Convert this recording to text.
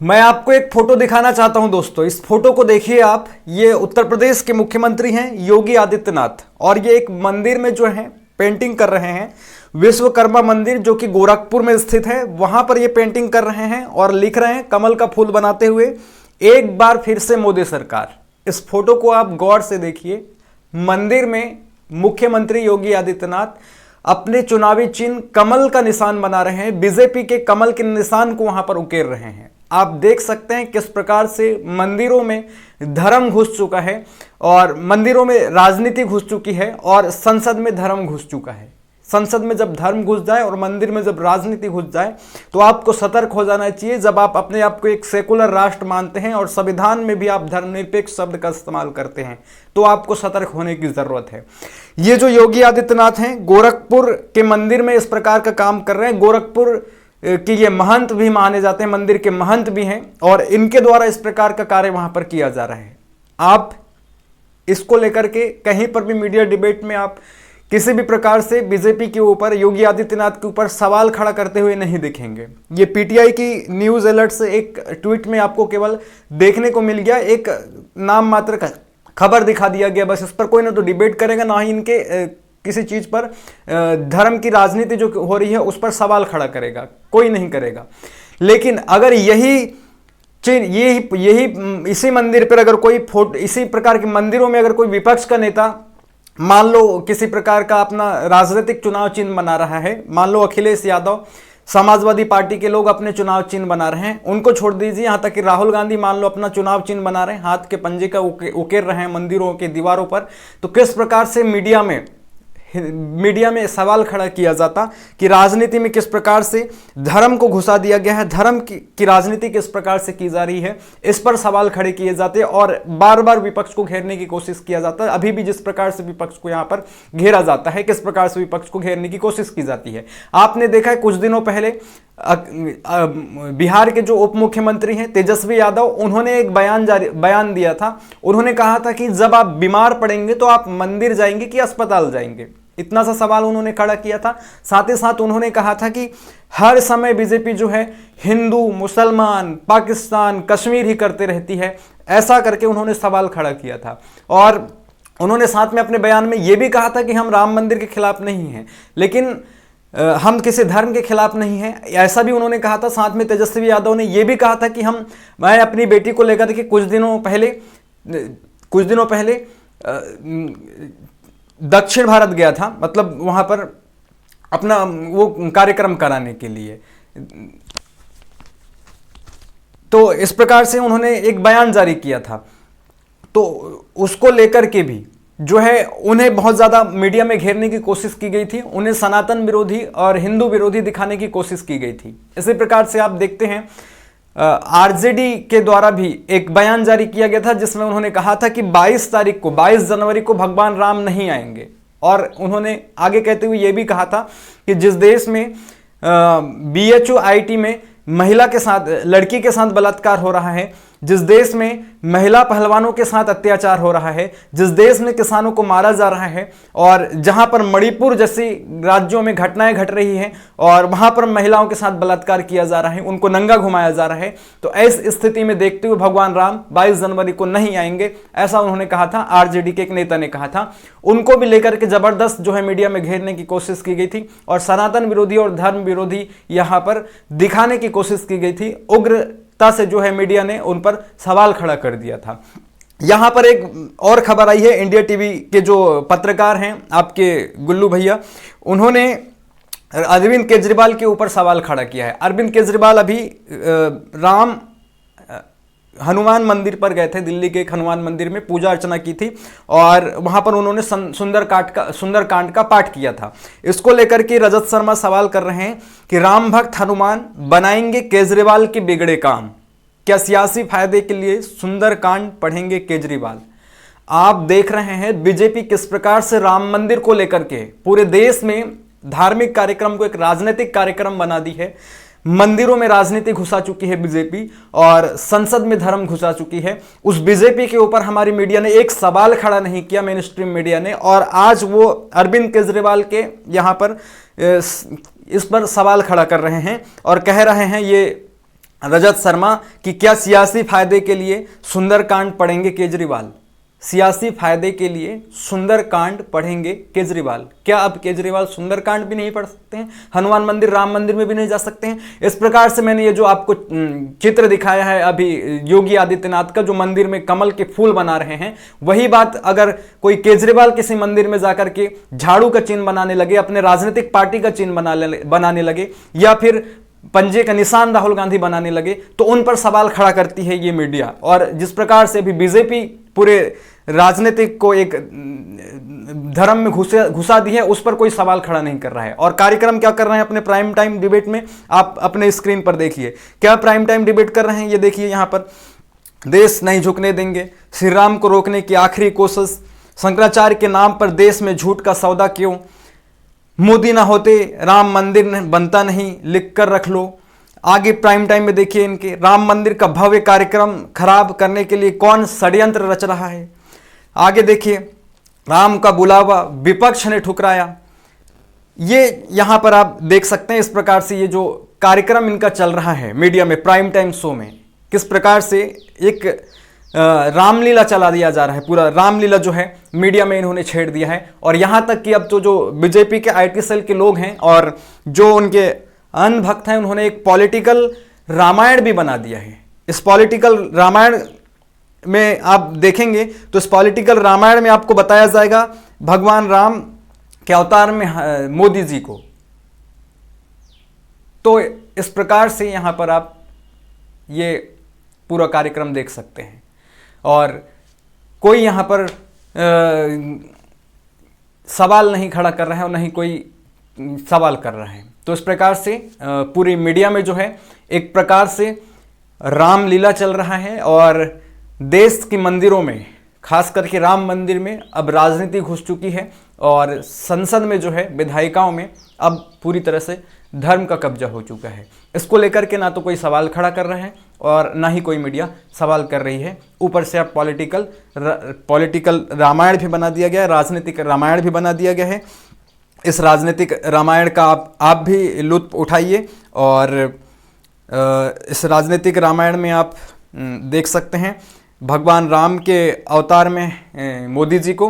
मैं आपको एक फोटो दिखाना चाहता हूं दोस्तों। इस फोटो को देखिए आप। ये उत्तर प्रदेश के मुख्यमंत्री हैं योगी आदित्यनाथ, और ये एक मंदिर में जो है पेंटिंग कर रहे हैं। विश्वकर्मा मंदिर जो कि गोरखपुर में स्थित है, वहां पर ये पेंटिंग कर रहे हैं और लिख रहे हैं कमल का फूल बनाते हुए, एक बार फिर से मोदी सरकार। इस फोटो को आप गौर से देखिए। मंदिर में मुख्यमंत्री योगी आदित्यनाथ अपने चुनावी चिन्ह कमल का निशान बना रहे हैं, बीजेपी के कमल के निशान को वहां पर उकेर रहे हैं। आप देख सकते हैं किस प्रकार से मंदिरों में धर्म घुस चुका है और मंदिरों में राजनीति घुस चुकी है और संसद में धर्म घुस चुका है। संसद में जब धर्म घुस जाए और मंदिर में जब राजनीति घुस जाए तो आपको सतर्क हो जाना चाहिए। जब आप अपने आप को एक सेकुलर राष्ट्र मानते हैं और संविधान में भी आप धर्मनिरपेक्ष शब्द का इस्तेमाल करते हैं तो आपको सतर्क होने की जरूरत है। ये जो योगी आदित्यनाथ हैं गोरखपुर के मंदिर में इस प्रकार का काम कर रहे हैं। गोरखपुर कि ये महंत भी माने जाते हैं, मंदिर के महंत भी हैं, और इनके द्वारा इस प्रकार का कार्य वहां पर किया जा रहा है। आप इसको लेकर के कहीं पर भी मीडिया डिबेट में आप किसी भी प्रकार से बीजेपी के ऊपर, योगी आदित्यनाथ के ऊपर सवाल खड़ा करते हुए नहीं दिखेंगे। ये पीटीआई की न्यूज अलर्ट से एक ट्वीट में आपको केवल देखने को मिल गया, एक नाम मात्र का खबर दिखा दिया गया, बस। इस पर कोई ना तो डिबेट करेगा, ना ही इनके किसी चीज पर धर्म की राजनीति जो हो रही है उस पर सवाल खड़ा करेगा, कोई नहीं करेगा। लेकिन अगर इसी मंदिर पर अगर कोई फोटो, इसी प्रकार के मंदिरों में अगर कोई विपक्ष का नेता मान लो किसी प्रकार का अपना राजनीतिक चुनाव चिन्ह बना रहा है, मान लो अखिलेश यादव, समाजवादी पार्टी के लोग अपने चुनाव चिन्ह बना रहे हैं, उनको छोड़ दीजिए, यहां तक कि राहुल गांधी मान लो अपना चुनाव चिन्ह बना रहे हैं, हाथ के पंजे का उकेर रहे हैं मंदिरों के दीवारों पर, तो किस प्रकार से मीडिया में सवाल खड़ा किया जाता कि राजनीति में किस प्रकार से धर्म को घुसा दिया गया है, धर्म की राजनीति किस प्रकार से की जा रही है, इस पर सवाल खड़े किए जाते हैं और बार बार विपक्ष को घेरने की कोशिश किया जाता है। अभी भी जिस प्रकार से विपक्ष को यहां पर घेरा जाता है, किस प्रकार से विपक्ष को घेरने की कोशिश की जाती है। आपने देखा है कुछ दिनों पहले बिहार के जो उप मुख्यमंत्री हैं तेजस्वी यादव, उन्होंने एक बयान दिया था। उन्होंने कहा था कि जब आप बीमार पड़ेंगे तो आप मंदिर जाएंगे कि अस्पताल जाएंगे, इतना सा सवाल उन्होंने खड़ा किया था। साथ ही साथ उन्होंने कहा था कि हर समय बीजेपी जो है हिंदू, मुसलमान, पाकिस्तान, कश्मीर ही करते रहती है, ऐसा करके उन्होंने सवाल खड़ा किया था। और उन्होंने साथ में अपने बयान में यह भी कहा था कि हम राम मंदिर के खिलाफ नहीं हैं, लेकिन हम किसी धर्म के खिलाफ नहीं हैं, ऐसा भी उन्होंने कहा था। साथ में तेजस्वी यादव ने यह भी कहा था कि मैं अपनी बेटी को लेकर के कुछ दिनों पहले दक्षिण भारत गया था, मतलब वहां पर अपना वो कार्यक्रम कराने के लिए। तो इस प्रकार से उन्होंने एक बयान जारी किया था। तो उसको लेकर के भी जो है उन्हें बहुत ज्यादा मीडिया में घेरने की कोशिश की गई थी, उन्हें सनातन विरोधी और हिंदू विरोधी दिखाने की कोशिश की गई थी। इसी प्रकार से आप देखते हैं आरजेडी के द्वारा भी एक बयान जारी किया गया था जिसमें उन्होंने कहा था कि 22 जनवरी को भगवान राम नहीं आएंगे। और उन्होंने आगे कहते हुए यह भी कहा था कि जिस देश में BHUIT में महिला के साथ, लड़की के साथ बलात्कार हो रहा है, जिस देश में महिला पहलवानों के साथ अत्याचार हो रहा है, जिस देश में किसानों को मारा जा रहा है, और जहां पर मणिपुर जैसी राज्यों में घटनाएं घट रही हैं और वहां पर महिलाओं के साथ बलात्कार किया जा रहा है, उनको नंगा घुमाया जा रहा है, तो ऐसी स्थिति में देखते हुए भगवान राम 22 जनवरी को नहीं आएंगे, ऐसा उन्होंने कहा था। आरजेडी के एक नेता ने कहा था। उनको भी लेकर के जबरदस्त जो है मीडिया में घेरने की कोशिश की गई थी और सनातन विरोधी और धर्म विरोधी यहां पर दिखाने की कोशिश की गई थी। उग्रता से जो है मीडिया ने उन पर सवाल खड़ा कर दिया था। यहां पर एक और खबर आई है, इंडिया टीवी के जो पत्रकार हैं आपके गुल्लू भैया, उन्होंने अरविंद केजरीवाल के ऊपर सवाल खड़ा किया है। अरविंद केजरीवाल अभी हनुमान मंदिर पर गए थे, दिल्ली के एक हनुमान मंदिर में पूजा अर्चना की थी और वहां पर उन्होंने सुंदरकांड का पाठ किया था। इसको लेकर के रजत शर्मा सवाल कर रहे हैं कि राम भक्त हनुमान बनाएंगे केजरीवाल के बिगड़े काम, क्या सियासी फायदे के लिए सुंदरकांड पढ़ेंगे केजरीवाल। आप देख रहे हैं बीजेपी किस प्रकार से राम मंदिर को लेकर के पूरे देश में धार्मिक कार्यक्रम को एक राजनीतिक कार्यक्रम बना दी है। मंदिरों में राजनीति घुसा चुकी है बीजेपी और संसद में धर्म घुसा चुकी है। उस बीजेपी के ऊपर हमारी मीडिया ने एक सवाल खड़ा नहीं किया, मेन स्ट्रीम मीडिया ने, और आज वो अरविंद केजरीवाल के यहाँ पर इस पर सवाल खड़ा कर रहे हैं और कह रहे हैं ये रजत शर्मा कि क्या सियासी फायदे के लिए सुंदरकांड पढ़ेंगे केजरीवाल। सियासी फायदे के लिए सुंदरकांड पढ़ेंगे केजरीवाल। क्या अब केजरीवाल सुंदरकांड भी नहीं पढ़ सकते हैं? हनुमान मंदिर, राम मंदिर में भी नहीं जा सकते हैं? इस प्रकार से मैंने ये जो आपको चित्र दिखाया है अभी योगी आदित्यनाथ का, जो मंदिर में कमल के फूल बना रहे हैं, वही बात अगर कोई केजरीवाल किसी मंदिर में जाकर के झाड़ू का चिन्ह बनाने लगे, अपने राजनीतिक पार्टी का चिन्ह बनाने लगे, या फिर पंजे का निशान राहुल गांधी बनाने लगे, तो उन पर सवाल खड़ा करती है ये मीडिया। और जिस प्रकार से अभी बीजेपी पूरे राजनीतिक को एक धर्म में घुसा दी है, उस पर कोई सवाल खड़ा नहीं कर रहा है। और कार्यक्रम क्या कर रहे हैं अपने प्राइम टाइम डिबेट में, आप अपने स्क्रीन पर देखिए क्या प्राइम टाइम डिबेट कर रहे हैं। ये देखिए यहां पर, देश नहीं झुकने देंगे, श्री राम को रोकने की आखिरी कोशिश, शंकराचार्य के नाम पर देश में झूठ का सौदा क्यों, मोदी ना होते राम मंदिर बनता नहीं, लिख कर रख लो। आगे प्राइम टाइम में देखिए इनके, राम मंदिर का भव्य कार्यक्रम खराब करने के लिए कौन षड्यंत्र रच रहा है। आगे देखिए, राम का बुलावा विपक्ष ने ठुकराया। ये यहां पर आप देख सकते हैं, इस प्रकार से ये जो कार्यक्रम इनका चल रहा है मीडिया में, प्राइम टाइम शो में, किस प्रकार से एक रामलीला चला दिया जा रहा है। पूरा रामलीला जो है मीडिया में इन्होंने छेड़ दिया है। और यहां तक कि अब तो जो बीजेपी के आईटी सेल के लोग हैं और जो उनके अन्य भक्त हैं, उन्होंने एक पॉलिटिकल रामायण भी बना दिया है। इस पॉलिटिकल रामायण में आप देखेंगे तो इस पॉलिटिकल रामायण में आपको बताया जाएगा भगवान राम के अवतार में मोदी जी को। तो इस प्रकार से यहां पर आप ये पूरा कार्यक्रम देख सकते हैं। और कोई यहां पर सवाल नहीं खड़ा कर रहा है और नहीं कोई सवाल कर रहा है। तो इस प्रकार से पूरी मीडिया में जो है एक प्रकार से रामलीला चल रहा है। और देश के मंदिरों में, खास करके राम मंदिर में अब राजनीति घुस चुकी है। और संसद में जो है विधायिकाओं में अब पूरी तरह से धर्म का कब्जा हो चुका है। इसको लेकर के ना तो कोई सवाल खड़ा कर रहे हैं और ना ही कोई मीडिया सवाल कर रही है। ऊपर से अब पॉलिटिकल रामायण भी बना दिया गया है, राजनीतिक रामायण भी बना दिया गया है। इस राजनीतिक रामायण का आप भी लुत्फ उठाइए। और इस राजनीतिक रामायण में आप देख सकते हैं भगवान राम के अवतार में मोदी जी को,